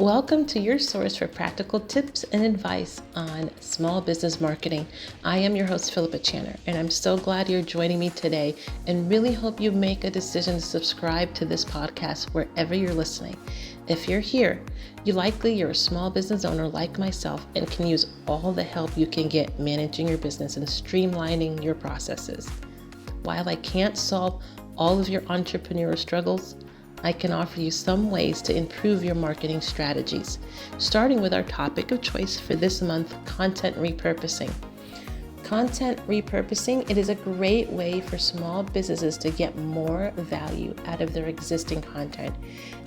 Welcome to your source for practical tips and advice on small business marketing. I am your host, Philippa Channer, and I'm so glad you're joining me today and really hope you make a decision to subscribe to this podcast wherever you're listening. If you're here, you're a small business owner like myself and can use all the help you can get managing your business and streamlining your processes. While I can't solve all of your entrepreneurial struggles, I can offer you some ways to improve your marketing strategies, starting with our topic of choice for this month, content repurposing. Content repurposing, it is a great way for small businesses to get more value out of their existing content.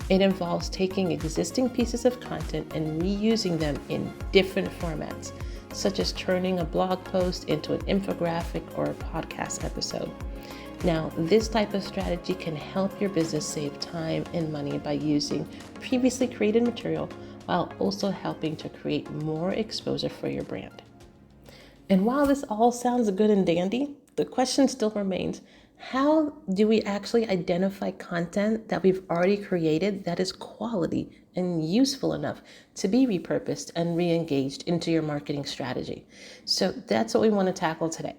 It involves taking existing pieces of content and reusing them in different formats, such as turning a blog post into an infographic or a podcast episode. Now, this type of strategy can help your business save time and money by using previously created material while also helping to create more exposure for your brand. And while this all sounds good and dandy, the question still remains, how do we actually identify content that we've already created that is quality and useful enough to be repurposed and re-engaged into your marketing strategy? So that's what we want to tackle today.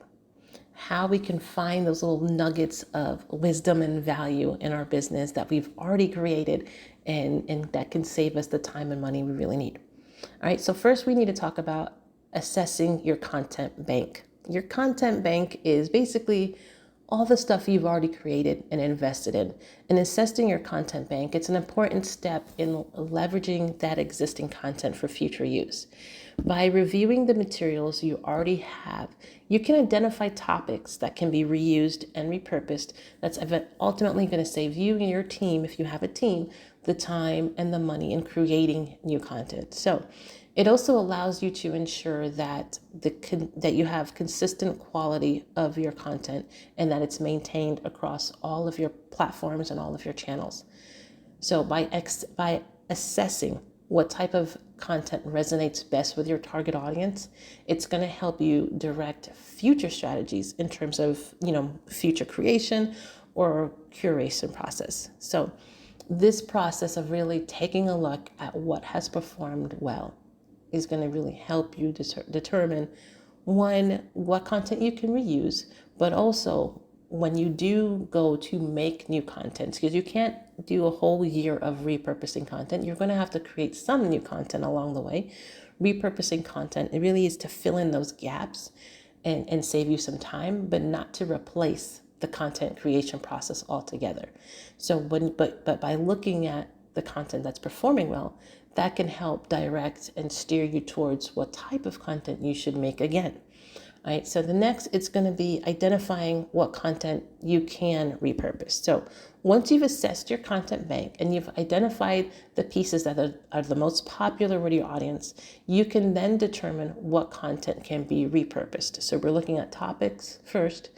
How we can find those little nuggets of wisdom and value in our business that we've already created and that can save us the time and money we really need. All right, so first we need to talk about assessing your content bank. Your content bank is basically all the stuff you've already created and invested in. And assessing your content bank, it's an important step in leveraging that existing content for future use. By reviewing the materials you already have, you can identify topics that can be reused and repurposed. That's ultimately going to save you and your team, if you have a team, the time and the money in creating new content. So it also allows you to ensure that that you have consistent quality of your content and that it's maintained across all of your platforms and all of your channels. So by assessing what type of content resonates best with your target audience, it's going to help you direct future strategies in terms of, future creation or curation process. So this process of really taking a look at what has performed well is going to really help you determine, one, what content you can reuse, but also when you do go to make new content, because you can't do a whole year of repurposing content, you're going to have to create some new content along the way. Repurposing content, it really is to fill in those gaps and save you some time, but not to replace the content creation process altogether. So but by looking at the content that's performing well, that can help direct and steer you towards what type of content you should make again. All right, so the next, it's going to be identifying what content you can repurpose. So once you've assessed your content bank and you've identified the pieces that are the most popular with your audience, you can then determine what content can be repurposed. So we're looking at topics first,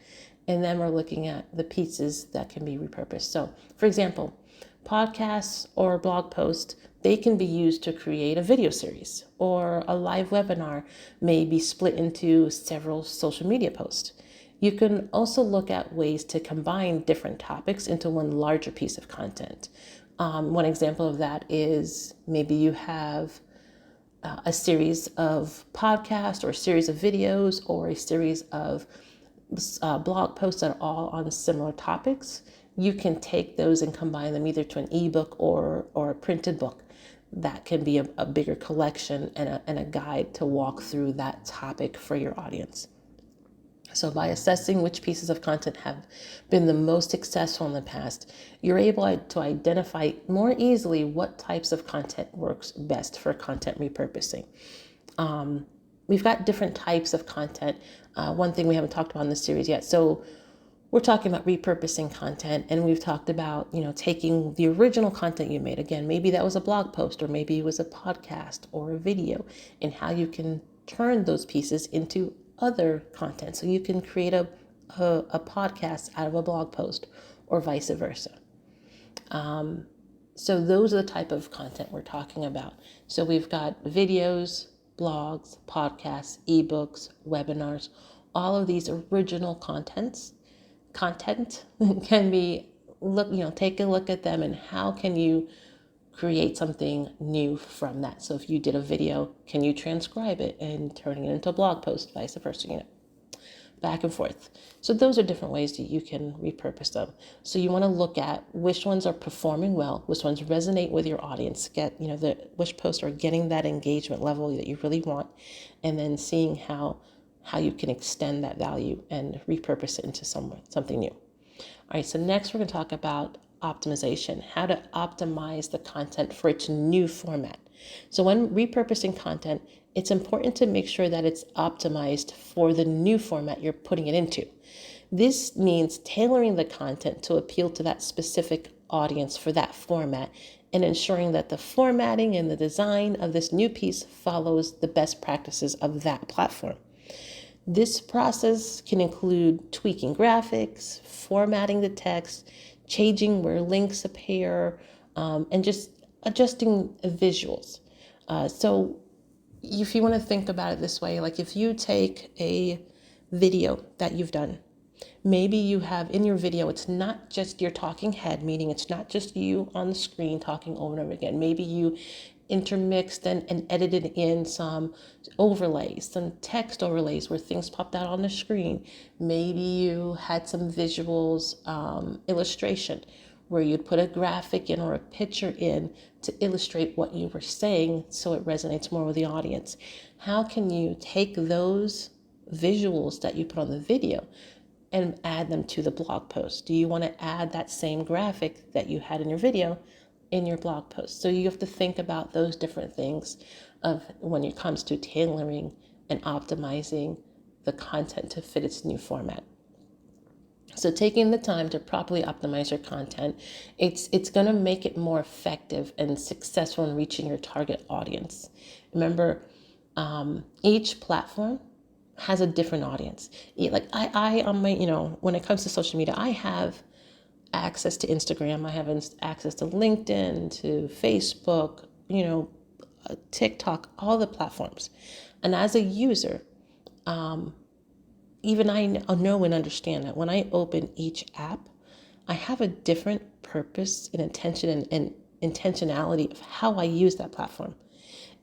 and then we're looking at the pieces that can be repurposed. So for example, podcasts or blog posts, they can be used to create a video series, or a live webinar may be split into several social media posts. You can also look at ways to combine different topics into one larger piece of content. One example of that is maybe you have a series of podcasts or a series of videos or a series of blog posts that are all on similar topics. You can take those and combine them either to an ebook or a printed book. That can be a bigger collection and a guide to walk through that topic for your audience. So by assessing which pieces of content have been the most successful in the past, you're able to identify more easily what types of content works best for content repurposing. We've got different types of content. One thing we haven't talked about in this series yet. So we're talking about repurposing content, and we've talked about, taking the original content you made. Again, maybe that was a blog post, or maybe it was a podcast or a video, and how you can turn those pieces into other content. So you can create a podcast out of a blog post, or vice versa. So those are the type of content we're talking about. So we've got videos, blogs, podcasts, ebooks, webinars, all of these original content can be take a look at them and how can you create something new from that. So if you did a video, can you transcribe it and turn it into a blog post, vice versa, back and forth. So those are different ways that you can repurpose them. So you want to look at which ones are performing well, which ones resonate with your audience, which posts are getting that engagement level that you really want, and then seeing how you can extend that value and repurpose it into something new. All right, so next we're going to talk about optimization, how to optimize the content for its new format. So when repurposing content, it's important to make sure that it's optimized for the new format you're putting it into. This means tailoring the content to appeal to that specific audience for that format and ensuring that the formatting and the design of this new piece follows the best practices of that platform. This process can include tweaking graphics, formatting the text, changing where links appear, and just adjusting visuals. So if you want to think about it this way, like if you take a video that you've done, maybe you have in your video, it's not just your talking head, meaning it's not just you on the screen talking over and over again. Maybe you intermixed and edited in some overlays, some text overlays where things popped out on the screen. Maybe you had some visuals, illustration, where you'd put a graphic in or a picture in to illustrate what you were saying so it resonates more with the audience. How can you take those visuals that you put on the video and add them to the blog post? Do you want to add that same graphic that you had in your video in your blog post? So you have to think about those different things when it comes to tailoring and optimizing the content to fit its new format. So taking the time to properly optimize your content, it's going to make it more effective and successful in reaching your target audience. Remember, each platform has a different audience. Like I on my, when it comes to social media, I have access to Instagram, I have access to LinkedIn, to Facebook, TikTok, all the platforms. And as a user, even I know and understand that when I open each app, I have a different purpose and intention and intentionality of how I use that platform.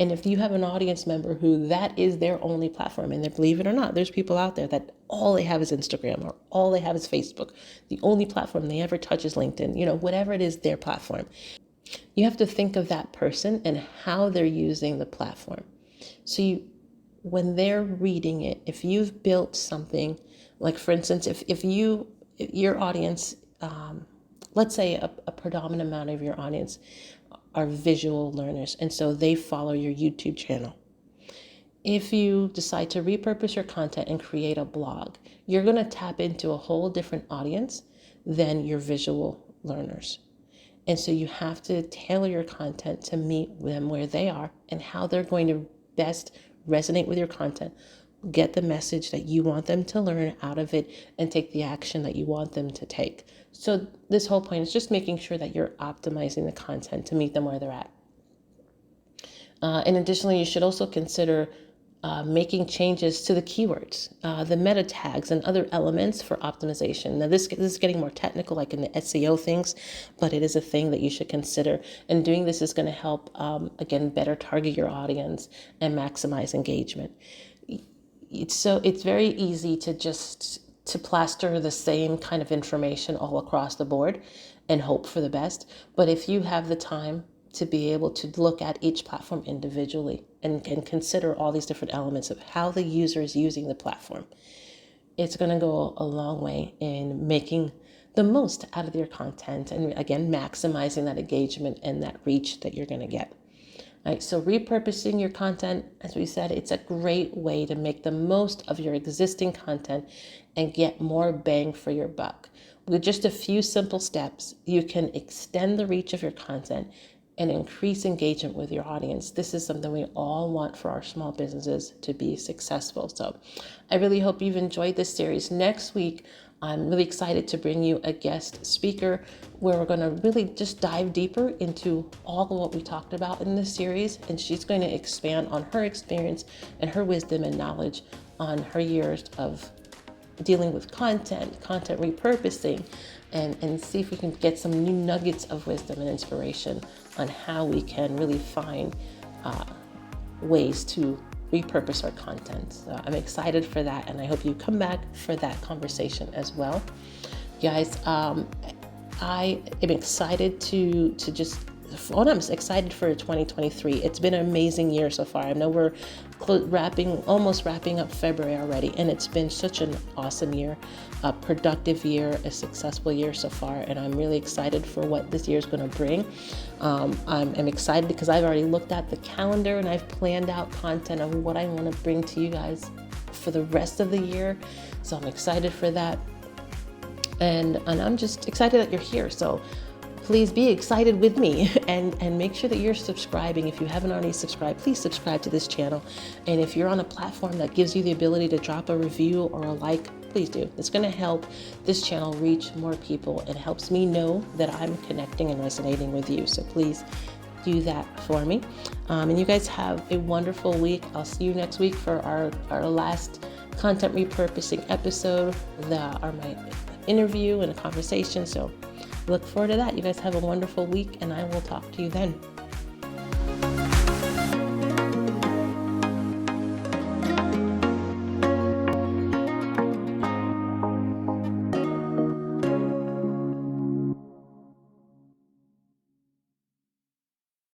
And if you have an audience member who that is their only platform, and believe it or not, there's people out there that all they have is Instagram or all they have is Facebook. The only platform they ever touch is LinkedIn, whatever it is, their platform. You have to think of that person and how they're using the platform. So when they're reading it, if you've built something, like for instance, if your audience, let's say a predominant amount of your audience are visual learners, and so they follow your YouTube channel. If you decide to repurpose your content and create a blog, you're going to tap into a whole different audience than your visual learners. And so you have to tailor your content to meet them where they are and how they're going to best resonate with your content, get the message that you want them to learn out of it, and take the action that you want them to take. So this whole point is just making sure that you're optimizing the content to meet them where they're at. And additionally, you should also consider making changes to the keywords, the meta tags, and other elements for optimization. Now, this is getting more technical, like in the SEO things, but it is a thing that you should consider. And doing this is going to help, again, better target your audience and maximize engagement. It's very easy to plaster the same kind of information all across the board and hope for the best. But if you have the time to be able to look at each platform individually and consider all these different elements of how the user is using the platform, it's going to go a long way in making the most out of your content and, again, maximizing that engagement and that reach that you're going to get. Right, so repurposing your content, as we said, it's a great way to make the most of your existing content and get more bang for your buck. With just a few simple steps, you can extend the reach of your content and increase engagement with your audience. This is something we all want for our small businesses to be successful. So I really hope you've enjoyed this series. Next week, I'm really excited to bring you a guest speaker where we're going to really just dive deeper into all of what we talked about in this series. And she's going to expand on her experience and her wisdom and knowledge on her years of dealing with content repurposing, and see if we can get some new nuggets of wisdom and inspiration on how we can really find ways to repurpose our content. So I'm excited for that, and I hope you come back for that conversation as well. Guys, I am excited I'm excited for 2023. It's been an amazing year so far. I know we're almost wrapping up February already, and it's been such an awesome year, a productive year, a successful year so far, and I'm really excited for what this year is going to bring. I'm excited because I've already looked at the calendar and I've planned out content of what I want to bring to you guys for the rest of the year. So I'm excited for that. And I'm just excited that you're here. So please be excited with me and make sure that you're subscribing. If you haven't already subscribed, please subscribe to this channel. And if you're on a platform that gives you the ability to drop a review or a like, please do. It's going to help this channel reach more people. It helps me know that I'm connecting and resonating with you. So please do that for me. And you guys have a wonderful week. I'll see you next week for our last content repurposing episode, my interview and a conversation. So look forward to that. You guys have a wonderful week, and I will talk to you then.